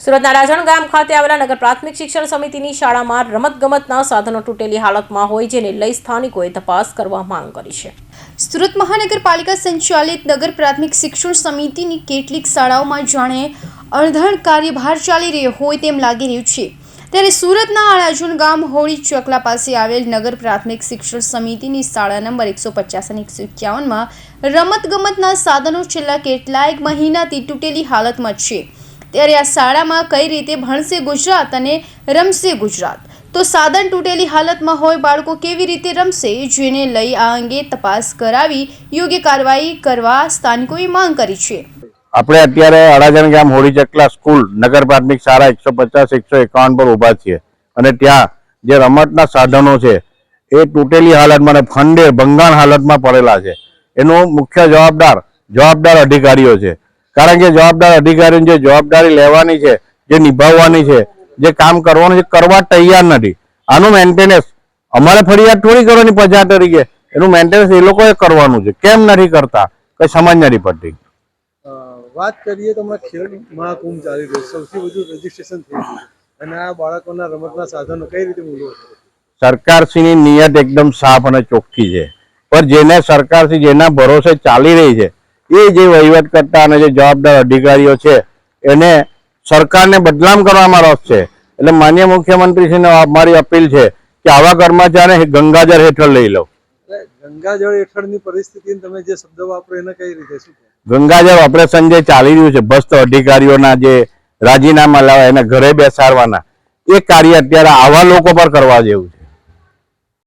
સુરતના રાજણ ગામ ખાતે આવેલા નગર પ્રાથમિક શિક્ષણ સમિતિની શાળામાં રમતગમતના સાધનો તૂટેલી હાલતમાં હોય જેને લઈ સ્થાનિકોએ તપાસ કરવા માંગ કરી છે। સુરત મહાનગરપાલિકા સંચાલિત નગર પ્રાથમિક શિક્ષણ સમિતિની કેટલીક શાળાઓમાં જાણે અણધણ કાર્યભાર ચાલી રહ્યો હોય તેમ લાગી રહ્યું છે। ત્યારે સુરતના રાજણ ગામ હોળી ચોકલા પાસે આવેલ નગર પ્રાથમિક શિક્ષણ સમિતિની શાળા નંબર 150 અને 151માં રમતગમતના સાધનો છેલ્લા કેટલાક મહિનાથી તૂટેલી હાલતમાં છે। ત્યારે આ શાળામાં કઈ રીતે ભણશે ગુજરાત અને રમશે ગુજરાત, તો સાધન તૂટેલી હાલતમાં હોય બાળકો કેવી રીતે રમશે, જેને લઈ આ અંગે તપાસ કરાવી યોગ્ય કાર્યવાહી કરવા સ્થાનિકોએ માંગ કરી છે। આપણે અત્યારે અડાજણ ગામ હોળી ચકલા સ્કૂલ નગર પ્રાથમિક શાળા 150 151 પર ઊભા છીએ અને ત્યાં જે રમતના સાધનો છે એ તૂટેલી હાલતમાં અને ખંડેર ભંગાણ હાલતમાં પડેલા છે। એનો મુખ્ય જવાબદાર અધિકારીઓ છે, કારણ કે જવાબદાર અધિકારીઓની જે જવાબદારી લેવાની છે, જે નિભાવવાની છે, જે કામ કરવાનું છે, કરવા તૈયાર નથી। આનું મેન્ટેનન્સ અમારે ફરિયાદ થોડી કરવાની પ્રજા તરીકે, એનું મેન્ટેનન્સ એ લોકોએ કરવાનું છે, કેમ નથી કરતા કઈ સમજ નથી પડતી। વાત કરીએ તો હમણાં ખેલ મહાકુંભ ચાલી રહ્યો, સૌથી વધુ રજીસ્ટ્રેશન થઈ ગયું અને આ બાળકોના રમતના સાધનો કઈ રીતે મૂલ્યો? સરકારશ્રીની નિયત એકદમ સાફ અને ચોખ્ખી છે, પણ જેને સરકારશ્રી જેના ભરોસે ચાલી રહી છે એ જે વહીવટ કરતા અને જે જવાબદાર અધિકારીઓ છે એને સરકારને બદનામ કરવામાં રસ છે। એટલે માનનીય મુખ્યમંત્રીશ્રીને અમારી અપીલ છે કે આવા કર્મચારીને ગંગાજળ હેઠળ લઈ લો। ગંગાજળ હેઠળની પરિસ્થિતિ તમે જે શબ્દ વાપરો એને કઈ રીતે શું? ગંગાજળ ઓપરેશન જે ચાલી રહ્યું છે, ભ્રષ્ટ અધિકારીઓના જે રાજીનામા લાવવા એને ઘરે બેસાડવાના, એ કાર્ય અત્યારે આવા લોકો પર કરવા જેવું છે।